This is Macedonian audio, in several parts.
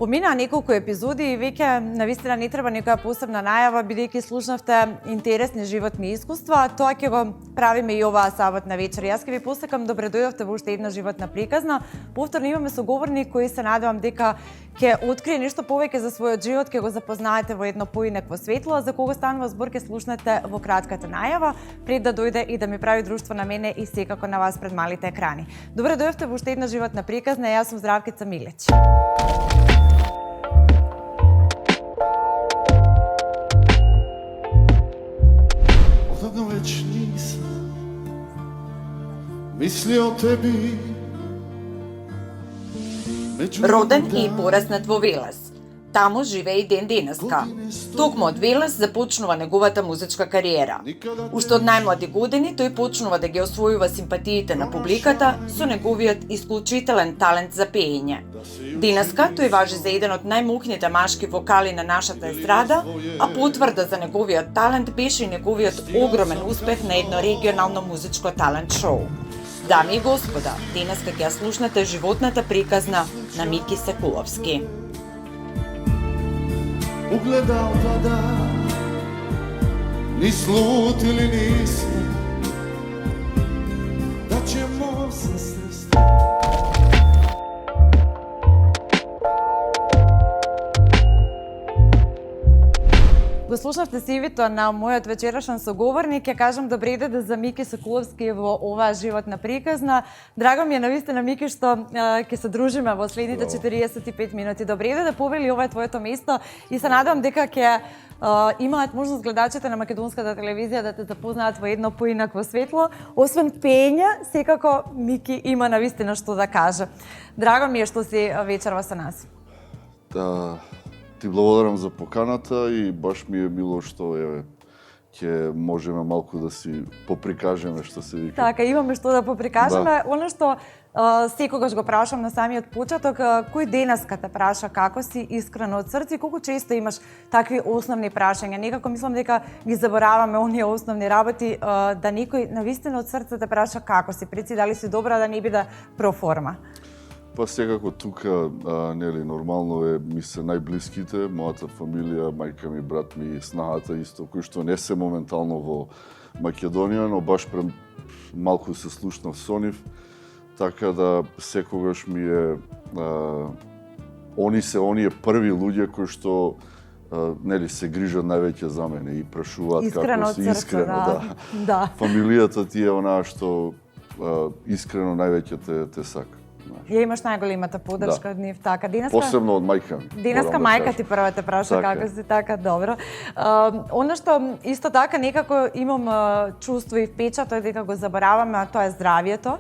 Поминаа неколку епизоди и веќе навистина не треба некоја посебна најава, бидејќи слушнавте интересни животни искуства. Тоа ќе го правиме и оваа саботна вечер. Јас ќе ви посакам добре дојдовте во уште една животна приказна. Повторно имаме соговорник кој се надевам дека ќе открие нешто повеќе за својот живот, ќе го запознаете во едно поинакво светло, за кого станува збор ќе слушнете во кратката најава, пред да дојде и да ми прави друштво на мене и секако на вас пред малите екрани. Добре дојдовте во уште една животна приказна. Јас сум Здравкица Милич. Одавно веќе нисам мислио теби. Роден и пораснат во Велес. Таму живее и ден денеска. Токму од Велес започнува неговата музичка кариера. Уште од најмлади години тој почнува да ги освојува симпатиите на публиката со неговиот исклучителен талент за пеење. Денеска тој важи за еден од најмокните машки вокали на нашата естрада, а потврда за неговиот талент беше и неговиот огромен успех на едно регионално музичко талент шоу. Дами и господа, денеска ќе ја слушнете животната приказна на Мики Секуловски. Угледал вода, ни слутили ниси, да ćemo se sresti. Го слушнавте CV-то на мојот вечерашен соговорник. Ќе кажам добре дојде за Мики Секуловски во оваа животна приказна. Драго ми е навистина, Мики, што ќе се дружиме во следните 45 минути. Добре дојде, повели, ова е твоето место и се надевам дека ќе имаат можност гледачите на македонската телевизија да те запознаат во едно поинакво светло. Освен пење, секако Мики има навистина што да каже. Драго ми е што си вечерва со нас. Да, ти благодарам за поканата и баш ми е мило што ќе можеме малку да си поприкажеме, што се вика. Така, имаме што да поприкажеме. Да. Оно што секогаш го прашам на самиот почеток, кој денеска те праша како си искрено од срце и колку често имаш такви основни прашања? Некако мислам дека ги забораваме оние основни работи, да некој навистина од срце те праша како си, преци дали си добра, да не биде проформа. Па секако тука, нели, нормално е, ми се најблиските, мојата фамилија, мајка ми, брат ми, снагата исто, кои што не се моментално во Македонија, но баш малку се слушнав со нив, така да секогаш ми е, они се оние први луѓе кои што нели се грижат највеќе за мене и прашуваат како си, искрено, да. Фамилијата ти е онаа што искрено највеќе те сака. Ја имаш најголемата поддршка од нив, така. Денеска посебно од мајка. Денеска мајка ти прва те праша како си, така, добро. Оно што исто така некако имам чувство и впечат е дека го забораваме, а тоа е здравието.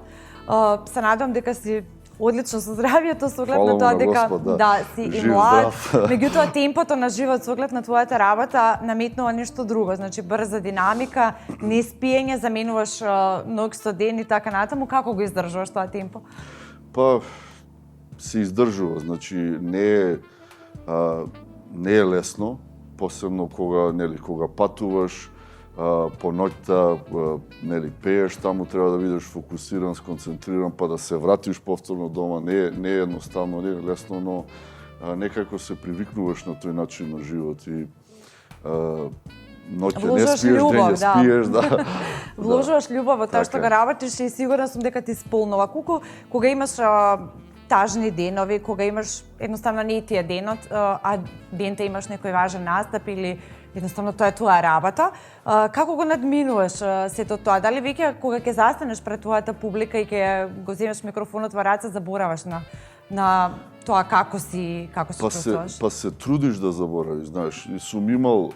Се надевам дека си одлично со здравието, со оглед на тоа дека си и млад. Меѓутоа темпото на живот со оглед на твојата работа наметнува нешто друго, значи брза динамика, не спиење, заменуваш ног со ден и така натаму. Како го издржуваш тоа темпо? Па се издржува, значи не е лесно, посебно кога патуваш по ноќта, нели пееш, таму треба да бидеш фокусиран, сконцентриран, па да се вратиш повторно дома, не е едноставно, не е лесно, но некако се привикнуваш на тој начин на живот и ноќе не спиеш, дење спиеш, да. Вложуваш љубов во тоа што го работиш и сигурна сум дека ти сполнува. Кога имаш тажни денови, кога имаш едноставно не ти е денот, а денте имаш некој важен настап или едноставно тоа е твоја работа, како го надминуваш сето тоа? Дали веќе кога ќе застанеш пред твојата публика и ќе го земеш микрофонот во раце, забораваш на тоа како си чувствуваш? Па се трудиш да заборавиш, знаеш. И сум имал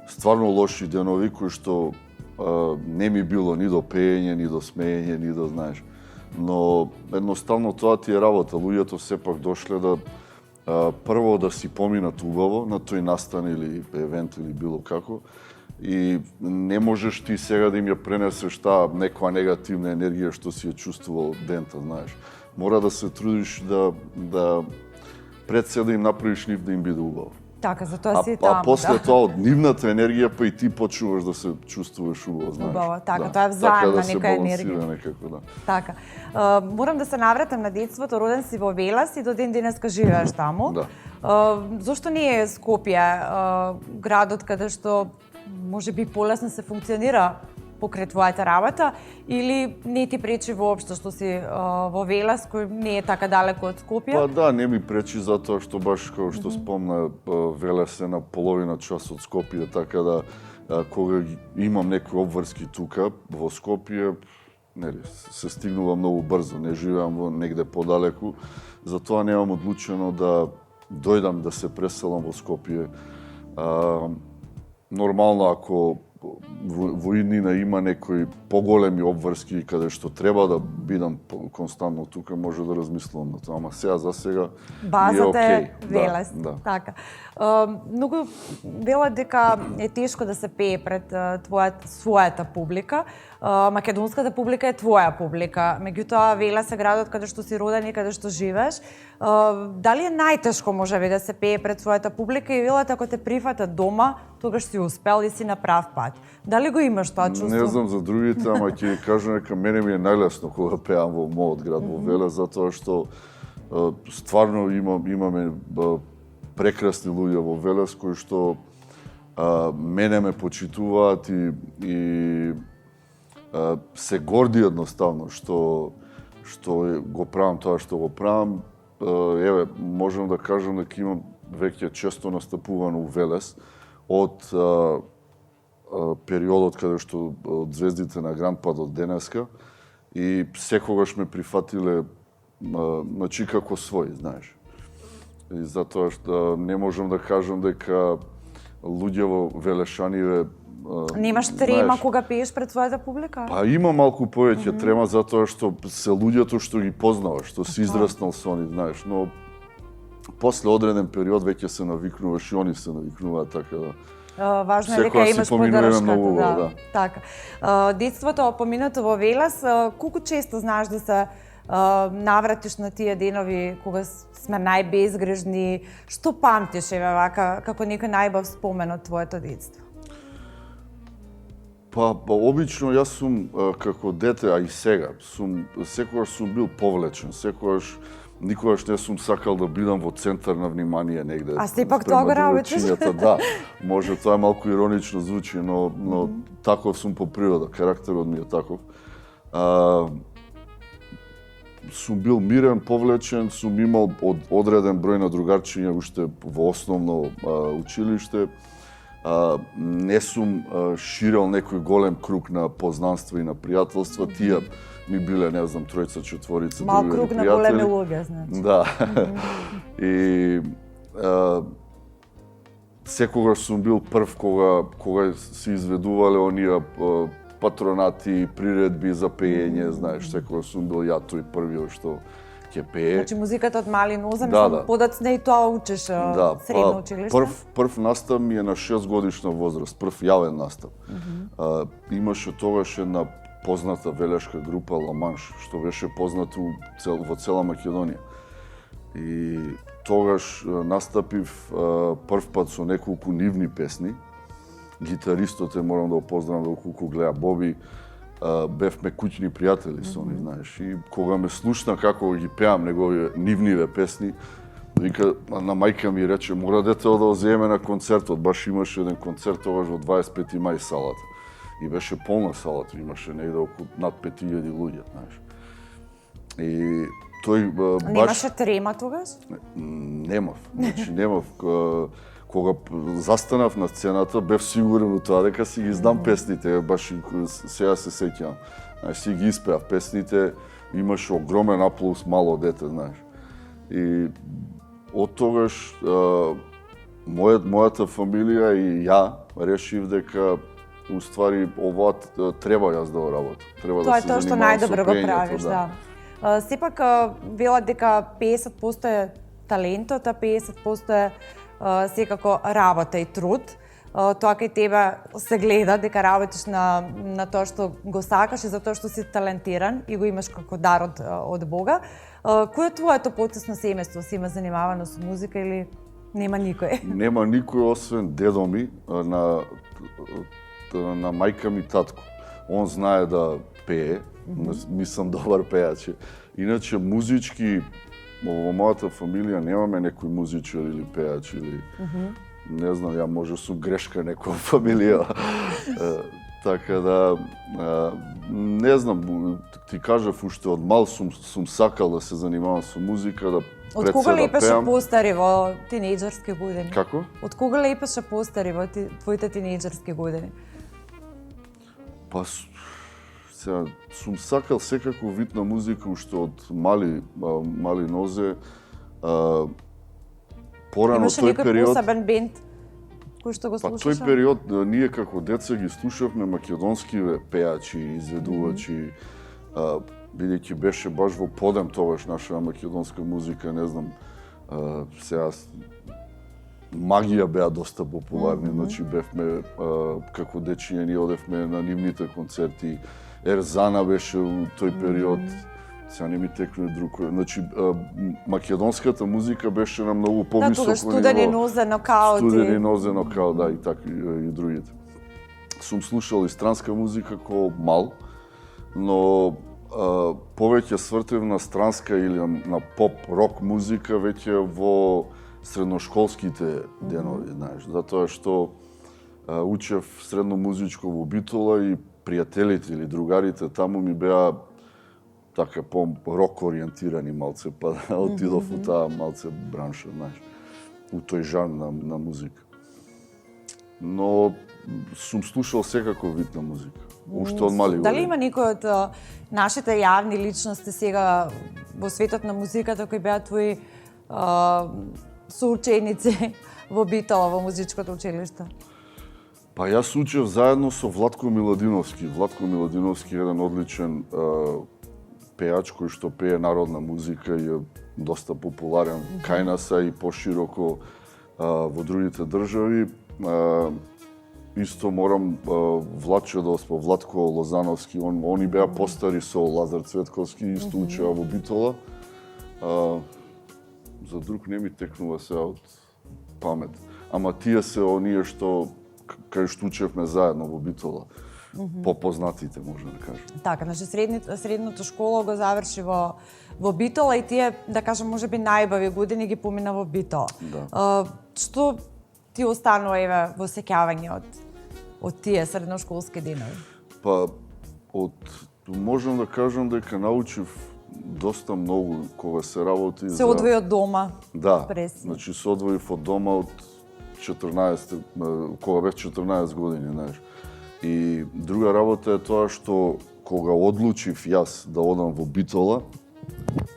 стварно лоши денови кои што не ми било ни до пеење, ни до смеење, ни до, знаеш. Но едноставно тоа ти е работа. Луѓето сепак дошле да прво да си поминат убаво на тој настан или евент или било како. И не можеш ти сега да им ја пренесеш таа некоја негативна енергија што си ја чувствувал дента, знаеш. Мора да се трудиш да пред се да им направиш нив да им биде убаво. Така, затоа си таму, А после да. тоа од нивната енергија па и ти почнуваш да се чувствуваш убаво, знаеш. Убаво, така, да. тоа е взаемна така нека енергија. Некако, да. Така. Морам да се навратам на детството, роден си во Велес и до ден денеска живееш таму. Да. Зошто не е Скопје градот каде што може би полесно се функционира покрај твојата работа или не ти пречи воопшто што си во Велес кој не е така далеко од Скопје? Па да, не ми пречи затоа што баш како што спомна Велес е на половина час од Скопје, така да кога имам некои обврски тука во Скопје, нели, се стигнува многу брзо, не живеам во негде подалеку, затоа немам одлучено да дојдам да се преселам во Скопје. Нормално ако во иднина има некои поголеми обврски каде што треба да бидам константно тука, може да размислувам на тоа, ама сега за сега Базата е окей. Велес. Да. Така. Многу велат дека е тешко да се пее пред својата публика. Македонската публика е твоја публика. Меѓутоа Велес е градот каде што си роден и каде што живееш. Дали е најтешко можеби да се пее пред својата публика и велат ако те прифатат дома, тогаш си успел и си на прав пат. Дали го имаш тоа чувство? Не знам за другите, ама ќе ви кажам дека мене ми е најлесно кога пеам во мојот град во Велес, затоа што стварно имаме прекрасни луѓе во Велес кои што мене ме почитуваат и се горди едноставно што го правам тоа што го правам. Еве, можам да кажам дека имам веќе често настапувано у Велес од периодот каде што од звездите на Гранд Пад од денеска и секогаш ме прифатиле значи како свој, знаеш. И затоа што не можам да кажам дека луѓе во Велешаниве Немаш трема знаеш, кога пееш пред својата публика? Па има малку повеќе трема затоа што се луѓето што ги познаваш, што си израснал со они, знаеш, но после одреден период веќе се навикнуваш и они се навикнуваат, така да. Важно е дека Секоја си имаш поминуваме поддршката, многу убаво, да. да. Така. Детството поминато во Велес, колку често знаеш да се навратиш на тие денови кога сме најбезгрижни? Што памтиш еве вака како некој најбав спомен од твоето детство? Па обично јас сум како дете, а и сега, секогаш сум бил повлечен, никогаш не сум сакал да бидам во центар на внимание негде. А сепак тоа го работиш? Да, може тоа е малку иронично звучи, но таков сум по природа, карактерот ми е таков. Сум бил мирен, повлечен, сум имал одреден број на другарчиња уште во основно училиште. Не сум ширел некој голем круг на познанства и на пријателства, тие ми биле, не знам, тројца, четворица, Мал други круг на пријатели. големи луѓе, значи. Да. И секогаш сум бил прв кога се изведувале оние патронати, приредби за пеење, знаеш, секогаш сум бил ја тој првиот што ќе пее. Значи музиката од мали ноза, Да, мислам, да. подоцна и тоа учиш средно училиште? Прв настав ми е на 6 годишна возраст, прв јавен настав. Имаше тогаш една позната велешка група Ла Манш, што беше позната во цела Македонија. И тогаш настапив прв пат со неколку нивни песни. Гитаристот е, морам да го поздравам, доколку гледа Боби, бевме куќни пријатели со они, знаеш. И кога ме слушна како ги пеам негови нивниве песни, вика, на мајка ми рече, мора детето да земе на концертот. Баш имаше еден концерт тогаш во 25 мај салата. И беше полна салата, имаше негде околу над 5000 луѓе, знаеш. И тој баш... Немаше трема тогаш? Немав. Значи немав. Кога застанав на сцената, бев сигурен во тоа дека си ги знам песните, баш сега се сеќавам. Знаеш, си ги испеав песните, имаше огромен аплаус, мало дете, знаеш. И од тогаш мојата фамилија и ја решив дека уствари ова треба јас да го работам. Треба Тоа да е се тоа што занимавам со најдобро го пеењето, правиш, да. Сепак велат дека 50% е талентот, а 50% е секако работа и труд. Тоа кај тебе се гледа дека работиш на тоа што го сакаш и за тоа што си талентиран и го имаш како дар од Бога. Кој е твоето потесно семејство? Си има занимавано со музика или Нема никој. Нема никој освен дедо ми, на мајка ми татко. Он знае да пее, мислам добар пеач. Иначе музички во мојата фамилија немаме некој музичар или пеач или не знам, ја може сум грешка некоја фамилија. Така да не знам, ти кажав уште од мал сум сакал да се занимавам со музика, да Од кога лепеше постари во тинејџерски години? Како? Од кога лепеше постари во твоите тинејџерски години? Па сега сум сакал секако вид на музика уште од мали нозе. Порано тој период. Имаше некој посебен бенд кој што го слушаше? Па тој период ние како деца ги слушавме македонски пеачи, изведувачи. Бидејќи беше баш во подем тогаш наша македонска музика, не знам, сега Магија беа доста популарни, значи бевме како дечиња ние одевме на нивните концерти. Ерзана беше у тој период. Сега не ми текне друг. Значи македонската музика беше на многу повисоко ниво. Студени нозе, нокаут. Студени нозе, нокаут, да, и така и другите. Сум слушал и странска музика ко мал, но повеќе свртев на странска или на поп-рок музика веќе во средношколските денови, знаеш, затоа што учев средно музичко во Битола и пријателите или другарите таму ми беа така по-рок ориентирани малце, па отидов у таа малце бранша, знаеш, у тој жанр на музика. Но сум слушал секако вид на музика. Уште од мали години. Дали има некој од нашите јавни личности сега во светот на музиката кои беа твои соученици во Битола, во музичкото училиште? Па јас учев заедно со Владко Миладиновски. Владко Миладиновски е еден одличен пеач кој што пее народна музика и е доста популарен кај нас и пошироко во другите држави. Исто морам Владче да оспо, Владко Лозановски, они беа постари со Лазар Цветковски, исто учеа во Битола. За друг не ми текнува сега од памет. Ама тие се оние што кај што учевме заедно во Битола. Попознатите, може да кажем. Така, значи средната школа го заврши во Битола и тие, да кажем, можеби најбави години ги помина во Битола. Да. Што ти останува еве во сеќавање од тие средношколски денови? Па можам да кажам дека научив доста многу кога се работи Се одвои од дома. Да, преси. значи се одвоив од дома од 14, кога бев 14 години, знаеш. И друга работа е тоа што кога одлучив јас да одам во Битола,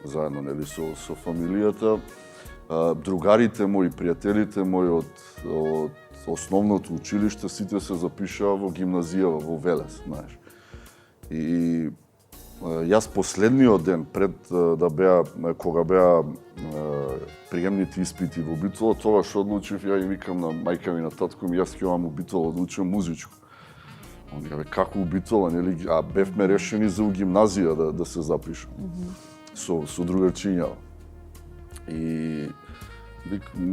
заедно нели со фамилијата, другарите мои, пријателите мои од основното училиште сите се запишаа во гимназија во Велес, знаеш. И јас последниот ден пред кога беа приемните испити во Битола, тогаш одлучив, ја и викам на мајка ми, на татко ми, јас ќе одам во Битола да учам музичко. Он вика, како у Битола, нели? А бевме решени за у гимназија да се запишам. Со другарчиња. И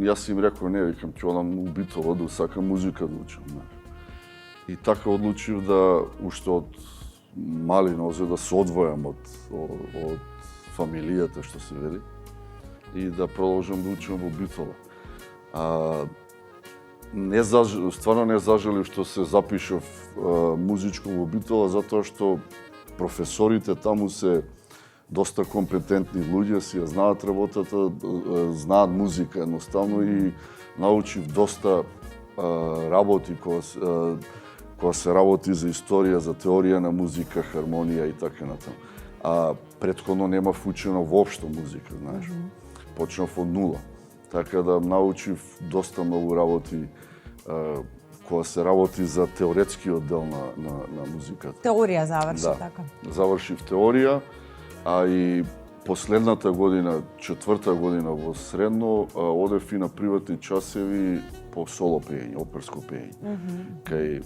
јас им реков, не, викам, ќе одам у Битола да сакам музика да учам. И така одлучив да уште од мали нозе да се одвојам од фамилијата, што се вели, и да продолжам да учам во Битола. Стварно не зажелив што се запишав музичко во Битола, затоа што професорите таму се доста компетентни луѓе, си ја знаат работата, знаат музика едноставно и научив доста работи кога се работи за историја, за теорија на музика, хармонија и така натаму. А претходно немав учено воопшто музика, знаеш. Почнав од нула. Така да научив доста многу работи кога се работи за теоретскиот дел на музиката. Теорија заврши, така. Завршив теорија, а и последната година, 4-та година во средно, одев и на приватни часеви по соло пеење, оперско пеење. Кај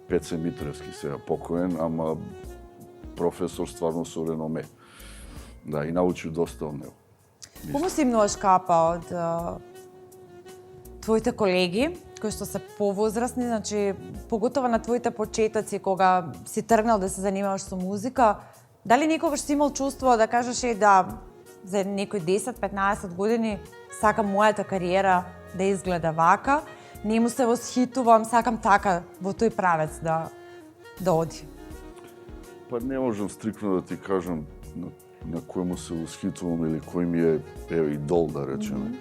Пеце Митревски, сега покоен, ама професор стварно со реноме. Да, и научив доста од него. Кому си имнуваш капа од твоите колеги, кои што се повозрасни, значи, поготово на твоите почетоци, кога си тргнал да се занимаваш со музика, дали некогаш си имал чувство да кажеш да за некои 10-15 години сакам мојата кариера да изгледа вака, не му се восхитувам, сакам така во тој правец да оди? Па не можам стрикно да ти кажам на кој му се восхитувам или кој ми е идол, да речеме.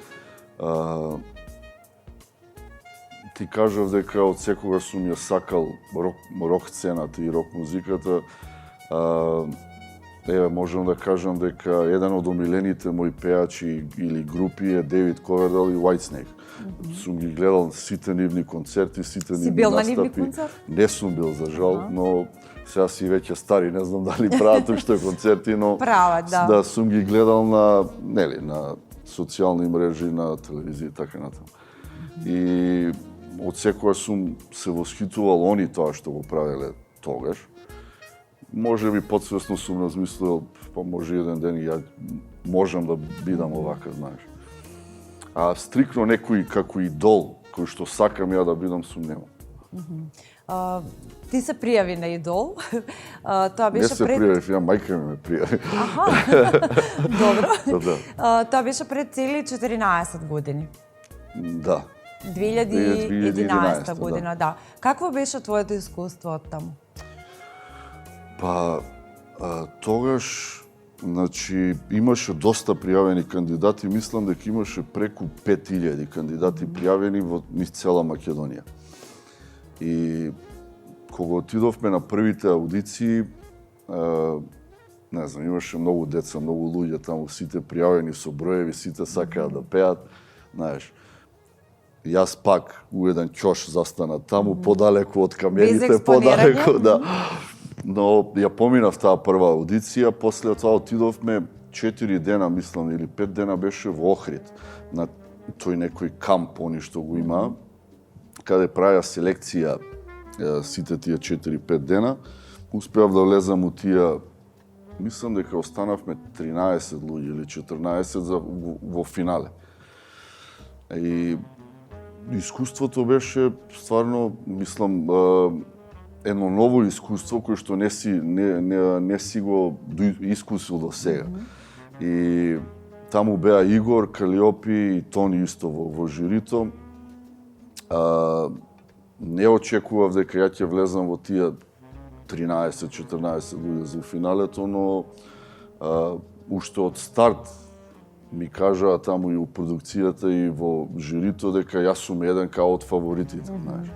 Ти кажав дека од секогаш сум ја сакал рок сцената и рок музиката. Можам да кажам дека еден од омилените мои пеачи или групи е Дейвид Ковердел и Whitesnake. Сум ги гледал сите нивни концерти, сите нивни настапи. Си бил на нивни концерти? Не сум бил, за жал, но сега си веќе стари, не знам дали прават уште концерти, но да, сум ги гледал на социјални мрежи, на телевизија и така натаму. И од секогаш сум се восхитувал они тоа што го правеле тогаш. Може би подсвесно сум размислил, па може еден ден ја можам да бидам овака, знаеш. А стрикно некој како идол, кој што сакам ја да бидам, сум немал. Ти се пријави на идол. Тоа беше не се пријавив, ја мајка ми ме пријави. Добро. Тоа беше пред цели 14 години. Да. 2011 година, да. Какво беше твоето искуство од таму? Па, тогаш, значи, имаше доста пријавени кандидати, мислам дека имаше преку 5000 кандидати пријавени во низ цела Македонија. И кога отидовме на првите аудиции, не знам, имаше многу деца, многу луѓе таму, сите пријавени со броеви, сите сакаат да пеат, знаеш. Јас пак у еден ќош застана таму, подалеку од камените, подалеку, да. Но ја поминав таа прва аудиција, после тоа отидовме 4 дена, мислам, или 5 дена беше во Охрид, на тој некој камп, они што го има, каде правеа селекција сите тие 4-5 дена. Успеав да влезам у тие, мислам дека останавме 13 луѓе или 14 во финале. И искуството беше стварно, мислам, едно ново искуство кој што не си го искусил до сега. И таму беа Игор, Калиопи и Тони исто во жирито. Не очекував дека ја ќе влезам во тие 13-14 луѓе за финалето, но уште од старт ми кажаа таму и у продукцијата и во жирито дека јас сум еден као од фаворитите, знаеш.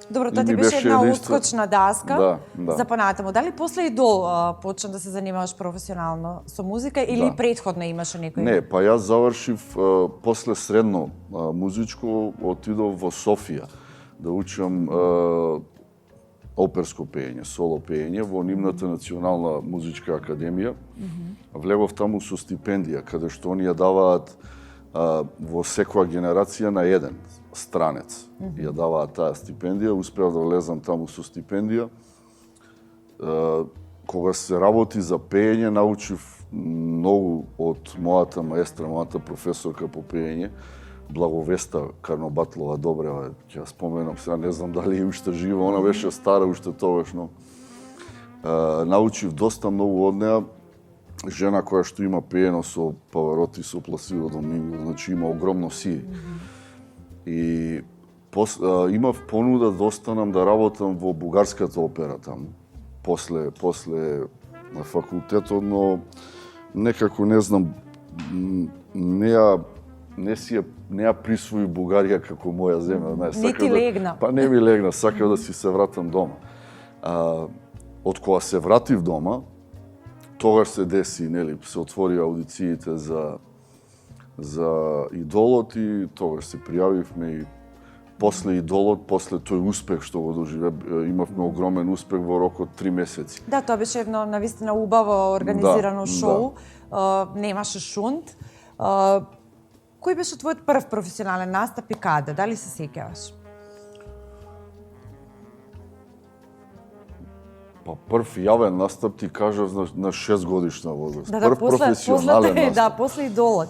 Добро, тоа ти беше една отскочна даска да. за понатаму. Дали после Идол почна да се занимаваш професионално со музика или претходно имаше некој? Не, па јас завршив после средно музичко, отидов во Софија да учам оперско пеење, соло пеење во нивната национална музичка академија. Влегов таму со стипендија, каде што они ја даваат во секоја генерација на еден странец. Ја даваат таа стипендија, успеав да влезам таму со стипендија. Кога се работи за пеење, научив многу од мојата маестра, мојата професорка по пеење, Благовеста Карнобатлова Добрева, ќе ја споменам сега, не знам дали е уште жива, она беше стара уште тогаш, но научив доста многу од неа. Жена која што има пеено со Павароти, со Пласидо Доминго, значи има огромно сие. И имав понуда да останам да работам во бугарската опера таму, после на факултетот, но некако не знам, не ја присвои Бугарија како моја земја, знаеш, не ти легна. Па не ми легна, сакав да си се вратам дома. Од кога се вратив дома, тогаш се деси, нели, се отвори аудициите за Идолот и тогаш се пријавивме и после Идолот, после тој успех што го доживе, имавме огромен успех во рок од 3 месеци. Да, тоа беше едно навистина убаво организирано шоу, немаше шунт. Кој беше твојот прв професионален настап и каде? Дали се сеќаваш? Па прв јавен настап ти кажав на 6 годишна возраст. Да, прв професионален настап. Да, после Идолот.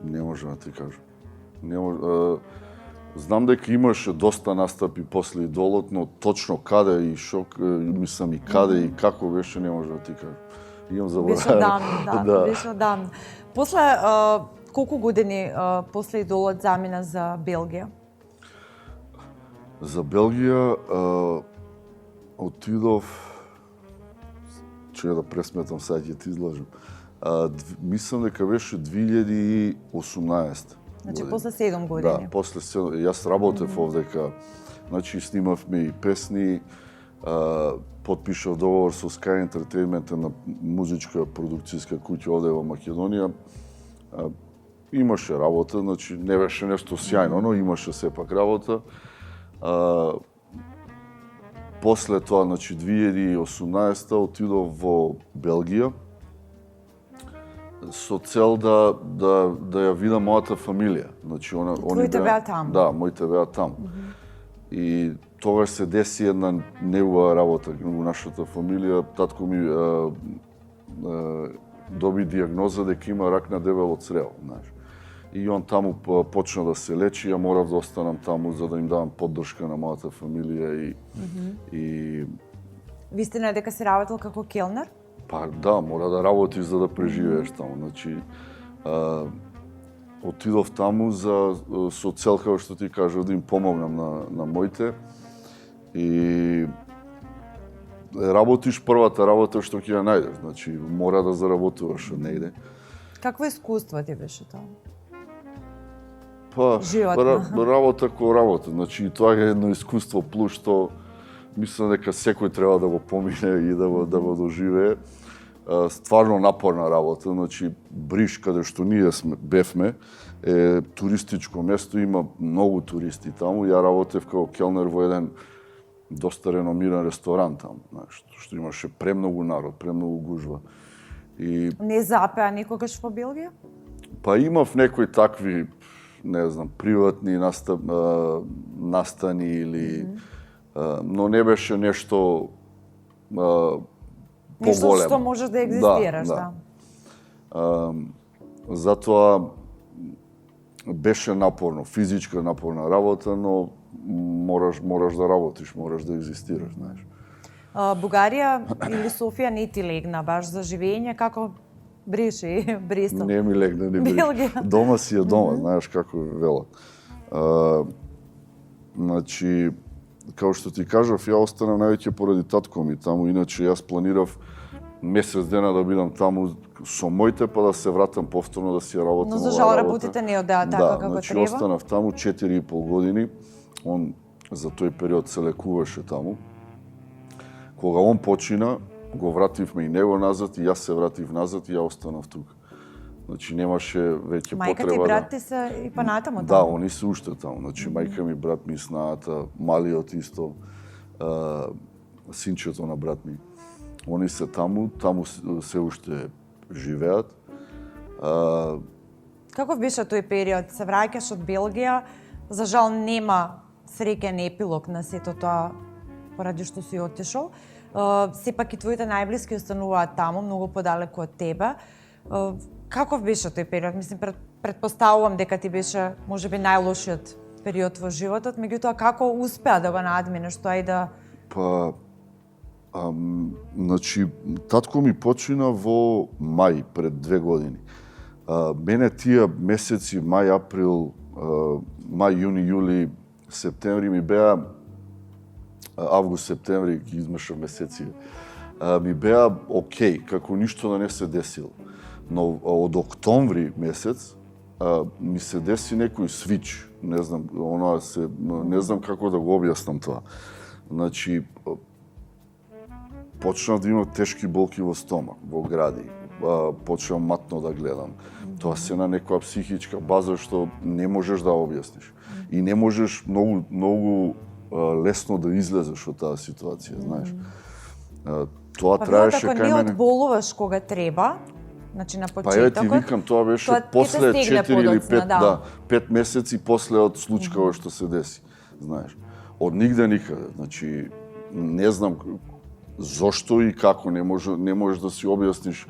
Не можам да ти кажам. Знам дека имаше доста настапи после Идолот, но точно каде и шок, мислам и каде и како беше, не може да ти кажам. Имам заборавено. Беше одамна, беше одамна. После колку години после Идолот замина за Белгија? За Белгија отидов, че да пресметам, сега ќе ти излажам. Мислам дека беше 2018. Значи после 7 години. Да, после 7. Јас работев овдека. Значи снимавме и песни, потпишав договор со Sky Entertainment, на музичка продукцијска куќа овде во Македонија. Имаше работа, значи не беше нешто сјајно, но имаше сепак работа. После тоа, значи 2018 отидов во Белгија со цел да ја видам мојата фамилија. Значи Твоите беа таму? Да, моите беа таму. И тогаш се деси една неубава работа во нашата фамилија. Татко ми доби дијагноза дека има рак на дебело црево, знаеш. И он таму почна да се лечи, ја морав да останам таму за да им давам поддршка на мојата фамилија и Вистина е дека си работел како келнер? Па да, мора да работиш за да преживееш таму. Значи, отидов таму со цел, како што ти кажа, да им помогнам на моите. И работиш првата работа што ќе ја најдеш. Значи, мора да заработуваш од негде. Какво искуство ти беше тоа? Па, Животно. работа ко работа. Значи, тоа е едно искуство плюс што мислам дека секој треба да го помине и да го доживее. Стварно напорна работа, значи Бриш, каде што ние бевме, е туристичко место, има многу туристи таму. Ја работев како келнер во еден доста реномиран ресторан таму, знаеш, што имаше премногу народ, премногу гужва. И Не запеа никогаш во Белгија? па имав некои такви, не знам, приватни настани или но не беше нешто Нешто поголемо. што можеш да екзистираш, да. Затоа беше напорно, физичка напорна работа, но мораш да работиш, мораш да екзистираш, знаеш. Бугарија или Софија не ти легна баш за живење, како Бриш и Бристол? Не ми легна, не Бриш. Белгија. Дома си е дома, знаеш како велат. Значи, како што ти кажав, ја останав највеќе поради татко ми таму, иначе јас планирав месец дена да бидам таму со моите, па да се вратам повторно да си ја работам. Но за жал работите не одеа така како значи, треба? останав таму 4,5 години. Он за тој период се лекуваше таму. Кога он почина, го вративме и него назад, и јас се вратив назад и ја останав тука. Значи немаше веќе потреба. Мајка ти брат ти се и понатаму таму? Да, они се уште таму. Значи мајка ми, брат ми, снаата, малиот исто, синчето на брат ми. Они се таму се уште живеат. Каков беше тој период? Се враќаш од Белгија, за жал нема среќен епилог на сето тоа поради што си отишол. Сепак и твоите најблиски остануваат таму, многу подалеку од тебе. Каков беше тој период? Мислим, предпоставувам дека ти беше можеби најлошиот период во животот, меѓутоа како успеа да го надминеш тоа и да... Па, значи, татко ми почина во мај, пред 2 години. Мене тие месеци, мај, април, мај, јуни, јули, септември ми беа, август, септември, ги измешав месеци, ми беа окей, како ништо да не се десило. Но од октомври месец ми се деси некој свич, не знам, не знам како да го објаснам тоа. Значи, почнав да имам тешки болки во стомак, во гради, почнав матно да гледам. Тоа се на некоја психичка база што не можеш да објасниш. И не можеш многу лесно да излезеш од таа ситуација, знаеш. Тоа траеше кај мене. Па не одболуваш кога треба, значи на почетокот. Па ја ти викам, тоа беше после 4 или 5 месеци после од случкава што се деси, знаеш. Од нигде никаде, значи не знам зошто и како, не можеш да си објасниш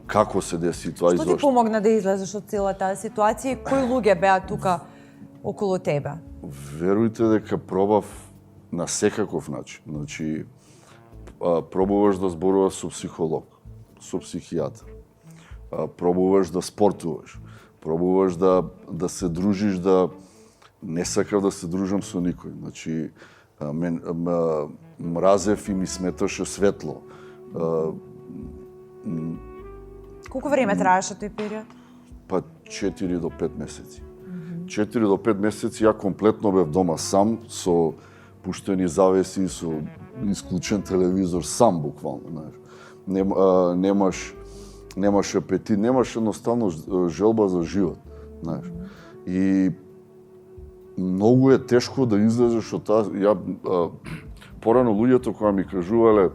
како се деси тоа и зошто. Што ти помогна да излезеш од целата таа ситуација и кои луѓе беа тука околу тебе? Верујте дека пробав на секаков начин. Значи, пробуваш да зборуваш со психолог, со психијатар. Пробуваш да спортуваш. Пробуваш да се дружиш, да не сакав да се дружам со никој. Значи, мразев и ми сметаше светло. Колку време траеше тој период? Па 4 до 5 месеци. 4 до 5 месеци ја комплетно бев дома сам, со пуштени завеси, со исклучен телевизор, сам буквално, знаеш. Немаш апетит, немаш едноставно желба за живот, знаеш. И многу е тешко да излезеш од таа. Порано луѓето кои ми кажувале,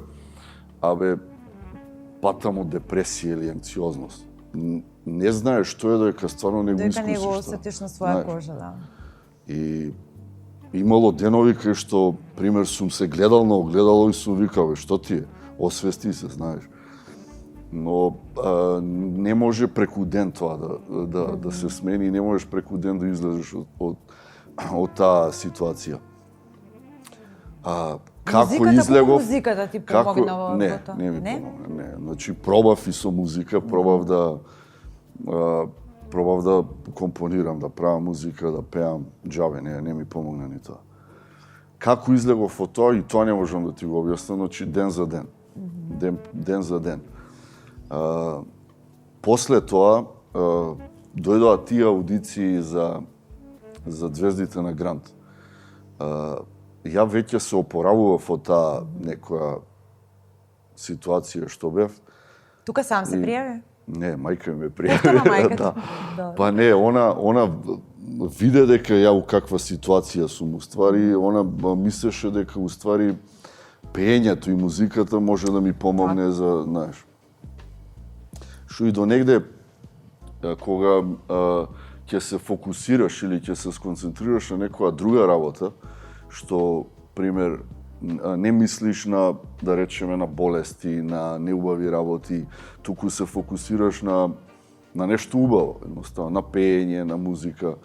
патам од депресија или анксиозност. Не знаеш што е додека стварно не го искусиш. Дека не го осетиш на своја кожа, да. И имало денови кај што, пример, сум се гледал на огледало и сум викал, што ти е? Освести се, знаеш. Но не може преку ден тоа да се смени, не можеш преку ден да излезеш од таа ситуација. Како излегов? Музиката ти помогна во тоа? Не ми помогна, не. Значи, пробав и со музика, пробав да компонирам, да правам музика, да пеам, џабе, не ми помогна ни тоа. Како излегов од тоа, и тоа не можам да ти го објаснам, значи ден за ден. Ден за ден. После тоа, дојдоа тие аудиции за Звездите на Грант. Ја веќе се опоравував од таа некоја ситуација што бев. Тука сам се пријави? Не, мајка ми ме пријави. Да. Па не, она виде дека ја у каква ситуација сум, уствари, она мислеше дека уствари пеењето и музиката може да ми помогне за, знаеш. Што и до негде кога ќе се фокусираш или ќе се сконцентрираш на некоја друга работа, што, пример, не мислиш на, да речеме, на болести, на неубави работи, туку се фокусираш на нешто убаво, едноставно, на пеење, на музика.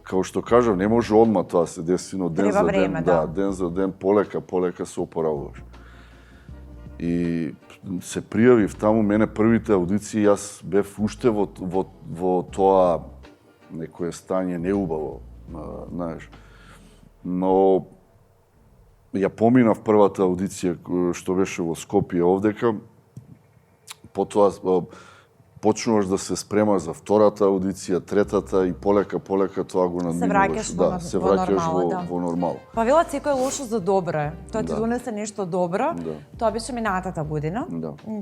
Као што кажав, не може одма тоа се деси, но ден за ден, ден за ден, полека се опоравуваш. И се пријавив таму, мене првите аудиции, јас бев уште во тоа некое стање неубаво, знаеш. Но ја поминав првата аудиција што беше во Скопје овдека, потоа почнуваш да се спремаш за втората аудиција, третата и полека тоа го надминуваш. Се враќаш во нормал. Па велат секој лошо за добро е. Тоа ти донесе нешто добро. Тоа беше минатата година.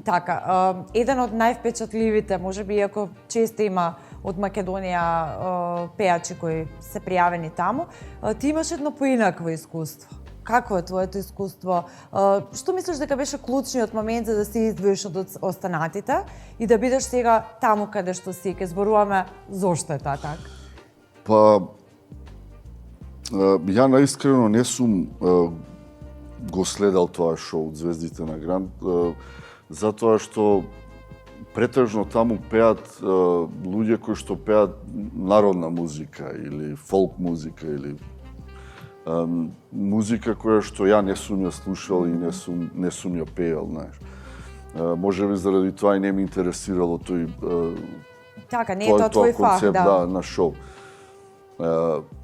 Така, еден од највпечатливите, можеби иако често има од Македонија пеачи кои се пријавени таму, ти имаш едно поинакво искуство. Како е твоето искуство? Што мислиш дека беше клучниот момент за да се издвоиш од останатите и да бидеш сега таму каде што си? Ке зборуваме зошто е тоа така? Па, ја наискрено не сум го следел тоа шоу од Звездите на Грант, затоа што претежно таму пеат луѓе кои што пеат народна музика или фолк музика или музика која што ја не сум ја слушал и не сум ја пеел, знаеш. Можеби заради тоа и не ми интересирало тој така, не е тоа твој фах, да, на шоу.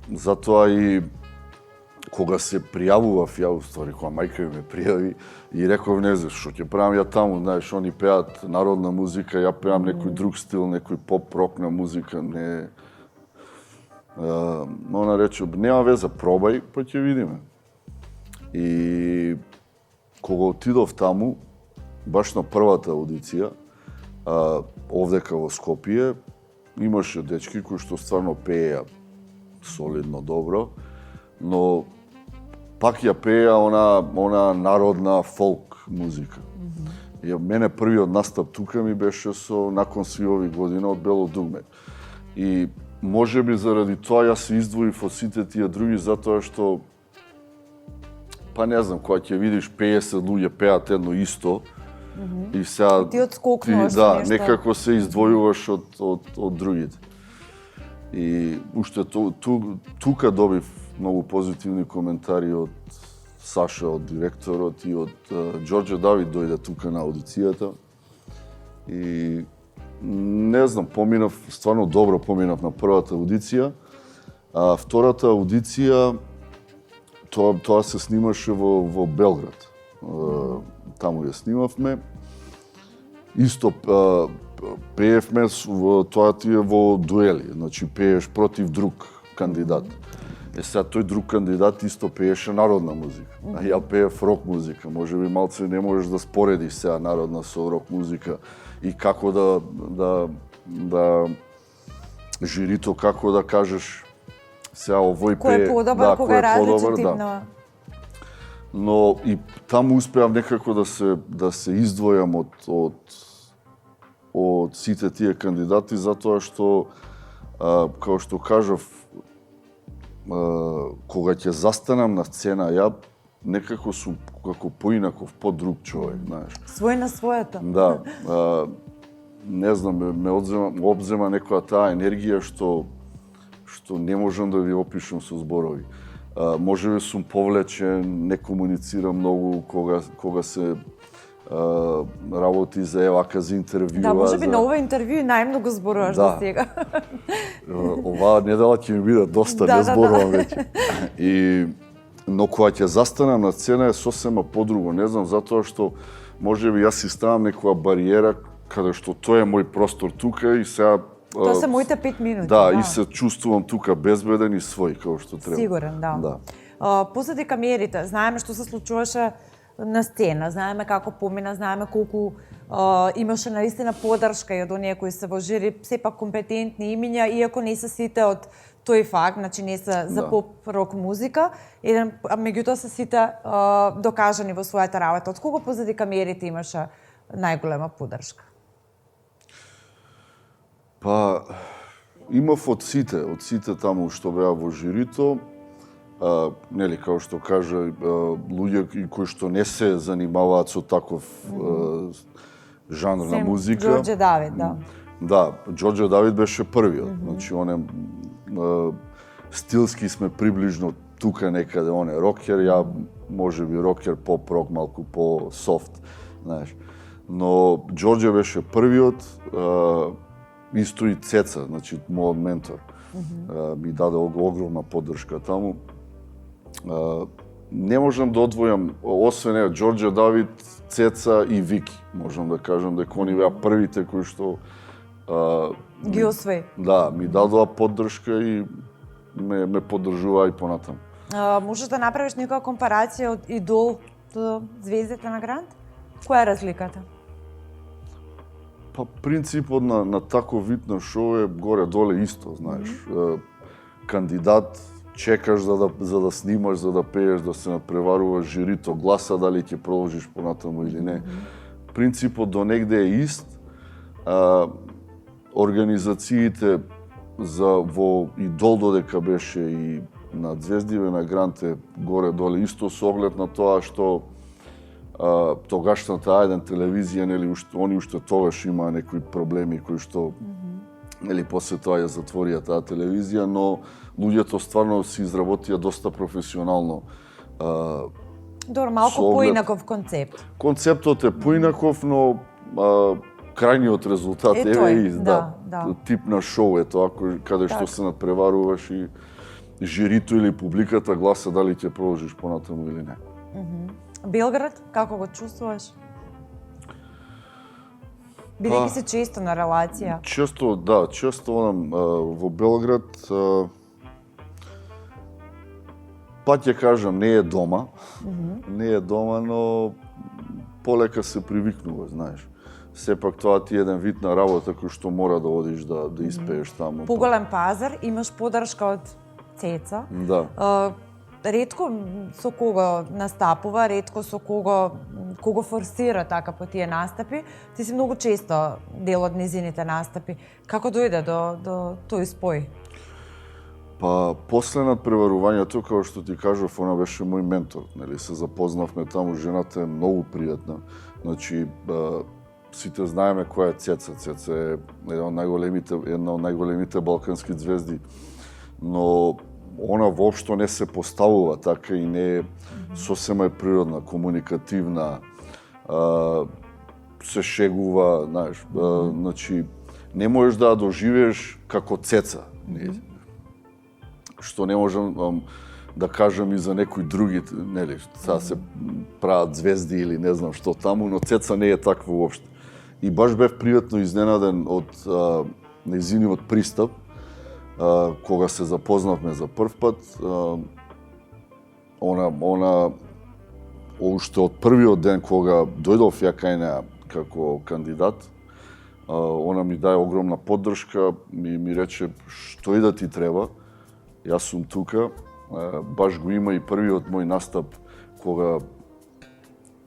Затоа и кога се пријавував, ја уствари, кога мајка ми ме пријави, и реков, не знам, што ќе правам ја таму, знаеш, они пеат народна музика, ја пеам некој друг стил, некој поп-рокна музика, не... Она рече, нема веза, пробај, па ќе видиме. И кога отидов таму, баш на првата аудиција, овдека во Скопје, имаше дечки кои што стварно пееа солидно добро, но пак ја пееа она народна фолк музика. И мене првиот настап тука ми беше након сви ови година од Бело дугме. И можеби заради тоа јас се издвоив од сите тие други, затоа што, па не знам, кога ќе видиш 50 луѓе пеат едно исто, и сега... Ти одскокнуваш нешто. Да, некако се издвојуваш од другите. И уште тука добив многу позитивни коментари од Саша, од директорот и од Ѓорѓе Давид дојде тука на аудицијата. И не знам, стварно добро поминав на првата аудиција. А втората аудиција, тоа се снимаше во Белград. Таму ја снимавме. Исто пеевме, тоа ти е во дуели, значи пееш против друг кандидат. Сега тој друг кандидат исто пееше народна музика, а ја пеев рок музика. Можеби малце не можеш да споредиш сега народна со рок музика и како да жирито, како да кажеш сега овој пее, кој е подобар, кога е различен тип на... Но и таму успеав некако да се издвојам од сите тие кандидати, затоа што, како што кажав, кога ќе застанам на сцена, ја некако сум како поинаков, подруг човек, знаеш. Свој на својата. Да. Не знам, ме обзема некоја таа енергија што не можам да ви опишам со зборови. Можеби сум повлечен, не комуницирам многу кога се работи за евака за интервјуа. Да, можеби на ова интервју најмногу зборуваш до сега. Оваа недела ќе ми биде доста, не зборувам веќе. Но кога ќе застанам на сцена е сосема подруго, не знам, затоа што можеби јас си ставам некоја бариера каде што тој е мој простор тука и сега Тоа се моите 5 минути. Да, и се чувствувам тука безбеден и свој, како што треба. Сигурен, да. Посети камерите, знаеме што се случуваше на сцена, знаеме како помина, знаеме колку имаше наистина поддршка и од оние кои се во жири, сепак компетентни имиња, иако не се сите од тој факт, значи не се за поп-рок музика, меѓутоа се сите докажани во својата работа. Од кого позади камерите имаше најголема поддршка? Па, имав од сите таму што беа во жирито, нели, како што кажа, луѓе кои што не се занимаваат со таков жанр на музика. Ѓорѓе Давид, да. Да, Ѓорѓе Давид беше првиот. Значи, стилски сме приближно тука некаде, он е рокер, ја можеби рокер, поп-рок, малку по-софт, знаеш. Но Ѓорѓе беше првиот, исто и Цеца, значи мојот ментор, ми даде огромна поддршка таму. Не можам да одвојам, освен Ѓорѓе Давид, Цеца и Вики. Можам да кажам дека они беа првите кои што ги освои. Да, ми дадоа поддршка и ме поддржуваа и понатаму. Можеш да направиш некоја компарација од Идол до Звездите на Грант? Која е разликата? Па принципот на таков вид на шоу е горе-доле исто, знаеш. Кандидат чекаш за да снимаш, за да пееш, да се надпреваруваш жирито, гласа дали ќе продолжиш понатаму или не. Принципот до негде е ист. Организациите во Идол додека беше и на Звездиве на Грант е горе-доле исто со оглед на тоа што тогашната А1 телевизија, нели, они уште тогаш имаа некои проблеми кои што нели после тоа ја затворија таа телевизија, но луѓето стварно си изработија доста професионално. Добро, малку поинаков концепт. Концептот е поинаков, но крајниот резултат е и тип на шоу е тоа каде што се надпреваруваш и жирито или публиката гласа дали ќе продолжиш понатаму или не. Белград, како го чувствуваш? Бидејќи си често на релација. Често одам во Белград. Па ќе кажам, не е дома. Не е дома, но полека се привикнува, знаеш. Сепак тоа ти е еден вид на работа кој што мора да одиш да испееш таму. Поголем пазар, имаш поддршка од Цеца. Да. Ретко со кого настапува, ретко со кого форсира така по тие настапи. Ти си многу често дел од низините настапи. Како дојде до тој спој? Па, после надпреварувањето, како што ти кажав, она беше мој ментор. Нели, се запознавме таму, жената е многу пријатна. Значи, сите знаеме која е Цеца. Цеца е една од најголемите балкански звезди, но она воопшто не се поставува така и не е сосема е природна, комуникативна, се шегува, знаеш, значи не можеш да ја доживееш како Цеца. Што не можам да кажам и за некои други, нели, сега се прават звезди или не знам што таму, но Цеца не е таква уопште. И баш бев пријатно изненаден од нејзиниот пристап, кога се запознавме за прв пат. Она уште од првиот ден кога дојдов ја кај неа како кандидат, она ми даде огромна поддршка, ми рече што и да ти треба, јас сум тука. Баш го има и првиот мој настап кога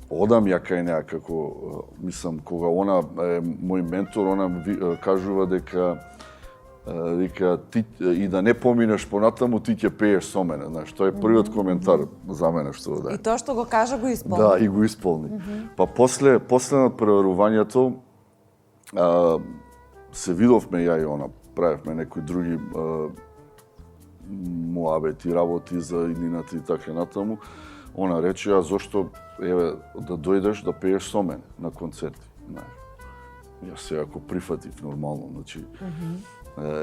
одам ја кај неа како, мислам, кога она е мој ментор, она кажува дека ти и да не поминеш понатаму, ти ќе пееш со мене, знаеш, тоа е првиот коментар за мене што да. И тоа што го кажа го исполни. Да, и го исполни. Па после над преварувањето се видовме ја и она, правевме некои други муабети, работи за иднината и така натаму. Она рече, а зошто еве да дојдеш да пееш со мене на концерти, знаеш. Јас сега ако прифатив нормално, значи.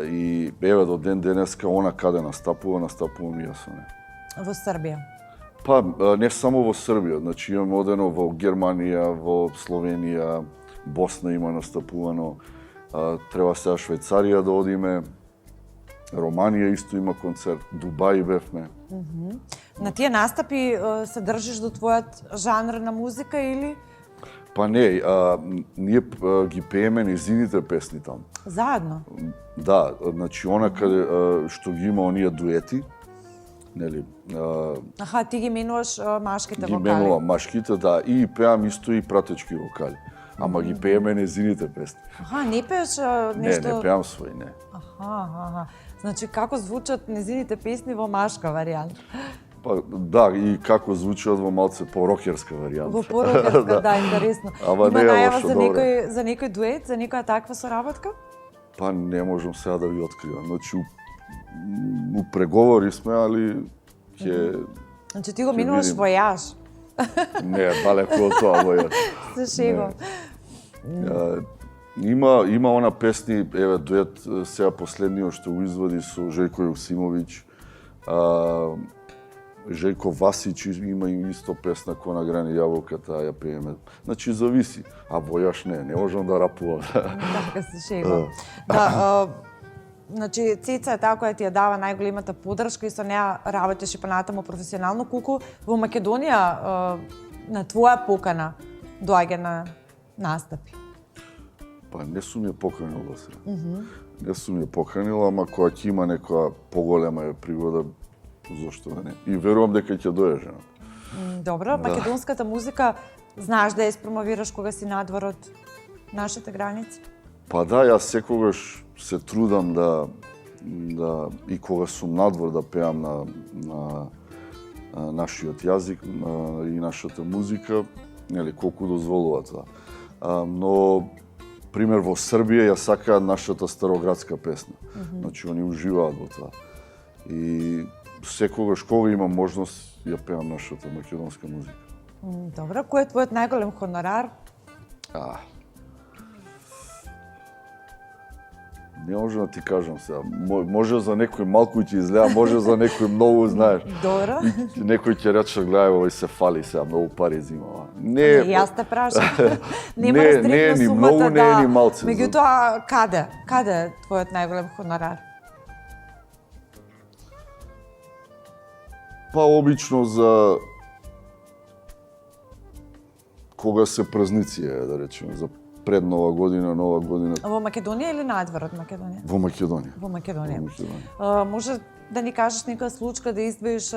И еве до ден денеска она каде настапувам и јас со неа. Во Србија. Па не само во Србија, значи имаме одено во Германија, во Словенија, Босна има настапувано, треба сега Швајцарија да одиме, Романија исто има концерт, Дубај бевме. На тие настапи се држиш до твојот жанр на музика или? Па не, ние ги пееме нејзините песни таму. Заедно? Да, значи она каде што ги има оние дуети, нели? Аха, ти ги менуваш машките ги вокали? Ги менувам машките, да, и пеам исто и пратечки вокали. Ама ги пееме нејзините песни. Аха, не пееш нешто? Не пеам свој, не. Аха. Значи, како звучат незините песни во машка варијанта? Па, да, и како звучат во малце по-рокерска варијанта. Во по-рокерска, да, интересно. Ама има не е најава лошо, за некој дует, за некоја таква соработка? Па не можам сега да ви откривам. Значи, у преговори сме, али ќе... Значи ти го минуваш војаж? Не, далеко од тоа војаж. Се шегувам. Има она песни, еве, дует сега последниот што го изводи со Желјко Јосимовиќ, Желјко Васич има и исто песна која на грани јаболката, ја пееме. Значи зависи, а војаш не можам да рапувам. Така се шегувам. Да, значи Цеца е таа која ти ја дава најголемата поддршка и со неа работиш и понатаму професионално, колку во Македонија на твоја покана доаѓа на настапи? Па не сум ја поканил до сега. Не сум ја поканил, ама кога ќе има некоја поголема пригода, зошто да не? И верувам дека ќе дојде жена. Добро, македонската музика знаеш да ја испромовираш кога си надвор од нашите граници? Па да, јас секогаш се трудам да и кога сум надвор да пеам на нашиот јазик и нашата музика, нели колку дозволува тоа. Но пример во Србија ја сакаат нашата староградска песна. Значи они уживаат во тоа. И секогаш кога имам можност ја пеам нашата македонска музика. Добро, кој е твојот најголем хонорар? Не можам да ти кажам сега. Може за некој малку ќе изгледа, може за некој многу, знаеш. Добро. Некој ќе рече, гледај, овој се фали сега, многу пари зима. Не, јас те прашам. Нема не е ни многу, не е ни малце. Меѓутоа, каде? Каде е твојот најголем хонорар? Па обично за кога се празници, да речеме, за пред Нова година, Нова година. Во Македонија или надвор од Македонија? Во Македонија. Во Македонија. Може да ни кажеш некоја случка да издвоиш,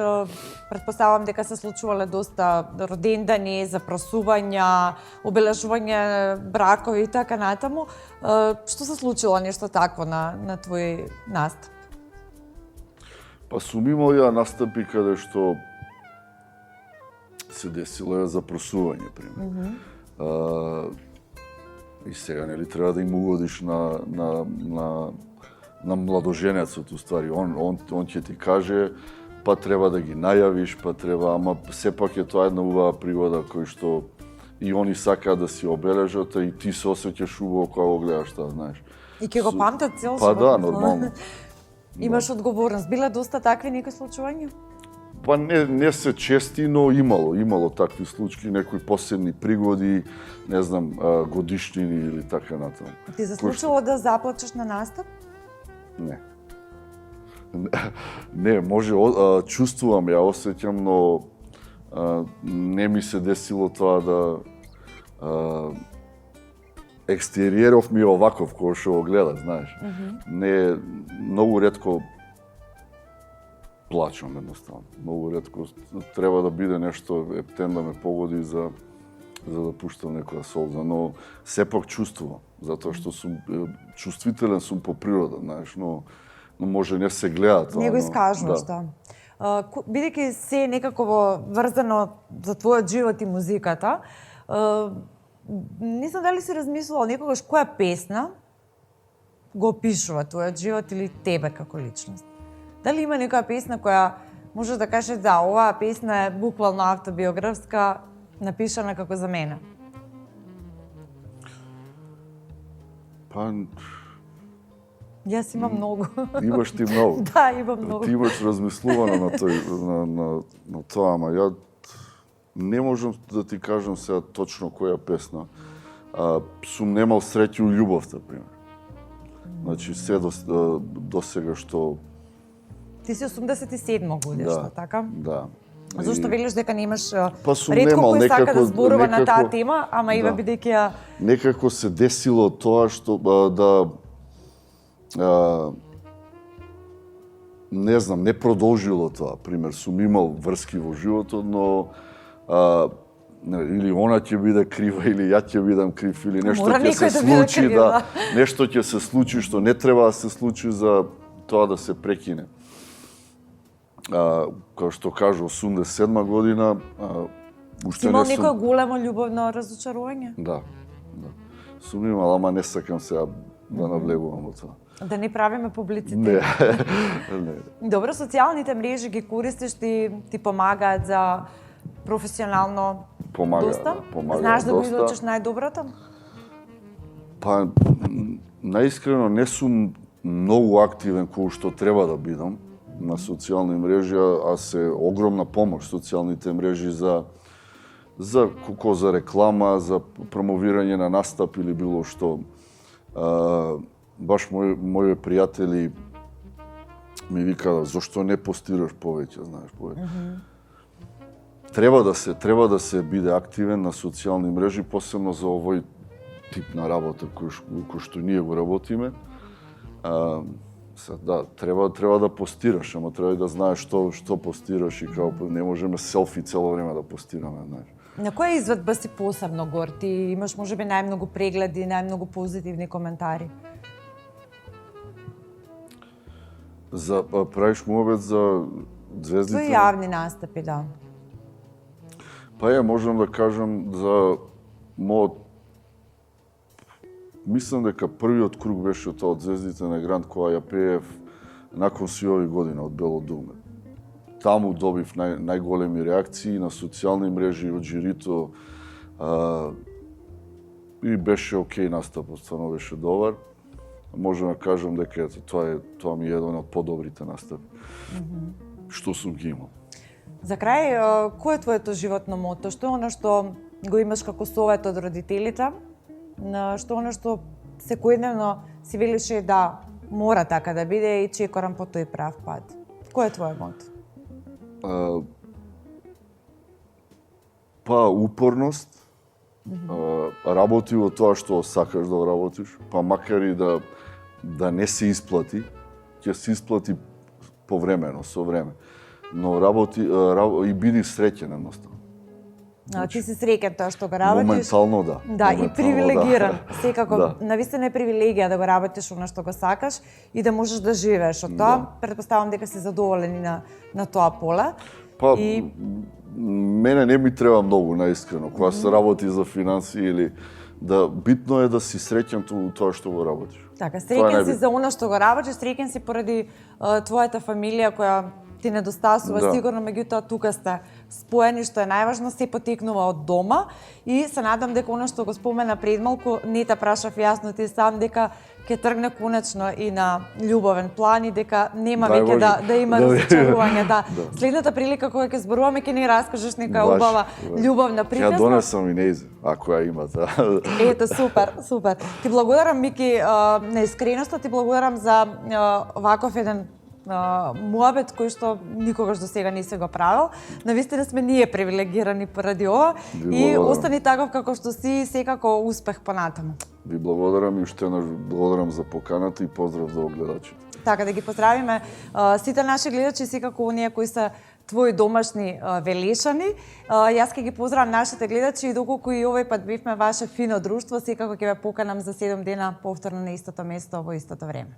претпоставувам дека се случувале доста родендани, запрасувања, обележување бракови и така натаму. Што се случило нешто такво на твој настап? Па сум имал ја настапи каде што се десило ја запрасување, пример. И сега, нели, треба да им угодиш на младоженецот, уствари. Он ќе ти каже, па треба да ги најавиш, па треба, ама сепак е тоа една убава пригода кој што и они сакаат да си обележат, и ти се осеќаш убаво кога го гледаш тоа, знаеш. И ќе го памтат цел Па живот. да, нормално. Имаш одговорност. Биле доста такви некои случувања? Па не се чести, но имало такви случаи, некои посебни пригоди, не знам, годишнини или така натаму. Ти се случило да заплачеш на настап? Не. Не, може, чувствувам, ја осеќам, но не ми се десило тоа да екстериеров ми е оваков кој што го гледа, знаеш. Не, многу ретко плачам едноставно. Многу ретко треба да биде нешто ептен да ме погоди за да пуштам некоја солза, но сепак чувствувам, затоа што сум чувствителен сум по природа, знаеш, но може не се гледа тоа. Не го искажуваш, да. Бидејќи се некако врзано за твојот живот и музиката, не знам дали си размислувал некогаш која песна го опишува твојот живот или тебе како личност? Дали има некоја песна која можеш да кажеш да, оваа песна е буквално автобиографска, напишана како за мене? Па, Јас имам многу. имаш ти многу. Да, имам многу. Ти имаш размислувано на тоа, ама ја не можам да ти кажам сега точно која песна. Сум немал среќа у љубовта, пример. Значи, се до сега што... Ти си 87 годишна, така? Да. Зошто велиш дека немаш Па сум ретко немал кој сака да некако- зборува на таа некако- тема, ама Ива Да. бидејќи ја... Некако се десило тоа што не знам, не продолжило тоа. Пример, сум имал врски во животот, но или она ќе биде крива, или ја ќе бидам крив, или нешто Мора ќе се некој да биде случи, крив, да, нешто ќе се случи што не треба да се случи за тоа да се прекине. Како што кажу, 87 година, уште Имал не сум... некој големо љубовно разочарување? Да. Сум имал, ама не сакам сега да навлегувам во тоа. Да не правиме публицитет. Не. Не. Добро, социјалните мрежи ги користиш, ти помагаат за професионално Помагаат, доста? да, помагаат Знаеш да го доста. излучиш најдоброто? Па, наискрено не сум многу активен кој што треба да бидам на социјални мрежи, а се огромна помош социјалните мрежи за како за реклама, за промовирање на настап или било што. Баш мои пријатели ми викаат зошто не постираш повеќе, знаеш, повеќе. Треба да се биде активен на социјални мрежи, посебно за овој тип на работа кој што ние го работиме. Да, треба да постираш, ама треба и да знаеш што постираш и како не можеме селфи цело време да постираме, знаеш. На која изведба си посебно гор? Ти имаш можеби најмногу прегледи, најмногу позитивни коментари. Правиш муабет за звездите? Твои јавни настапи, да. Па можам да кажам за мојот... Мислам дека првиот круг беше тоа од звездите на Гранд која ја пеев након сви овие година од Бело дугме. Таму добив најголеми реакции на социјални мрежи од жирито и беше окей настапот, стварно беше добар. Можам да кажам дека тоа ми е еден од подобрите настапи што сум ги имал. За крај, кој е твоето животно мото? Што е оно што го имаш како совет од родителите? Што е оно што секојдневно си велише да мора така да биде и чекорам по тој прав пат? Кој е твојот мото? Па упорност, работи во тоа што сакаш да работиш, па макар и да не се исплати, ќе се исплати повремено, со време. Но работи и биди среќен едноставно. Ти си среќен тоа што го работиш? Моментално да. Да, и привилегиран. Да. Секако, Да. навистина е привилегија да го работиш оно што го сакаш и да можеш да живееш од тоа. Да. Претпоставам дека си задоволен и на тоа поле. Па, И мене не ми треба многу, наискрено, кога се работи за финанси или битно е да си среќен тоа што го работиш. Така, среќен си за оно што го работиш, среќен си поради твојата фамилија која ти недостасува, сигурно, меѓутоа тука сте споени, што е најважно, се потекнува од дома и се надам дека оно што го спомена пред малку, не те прашав јасно ти сам, дека ќе тргне конечно и на љубовен план и дека нема веќе да има разочарување. Следната прилика кога ќе зборуваме ќе ни раскажеш нека убава љубовна приказна. Ја донесам и нејзе, ако ја имате. Ето, супер. Ти благодарам, Мики, на искреноста, ти благодарам за ваков еден муабет кој што никогаш до сега не се го правил. Навистина сме ние привилегирани поради ова и остани таков како што си, секако успех понатаму. Ви благодарам и уште еднаш благодарам за поканата и поздрав до гледачите. Така, да ги поздравиме сите наши гледачи, секако оние кои се твои домашни велешани. Јас ќе ги поздравам нашите гледачи и доколку и овој пат бевме ваше фино друштво, секако ќе ве поканам за 7 дена повторно на истото место во истото време.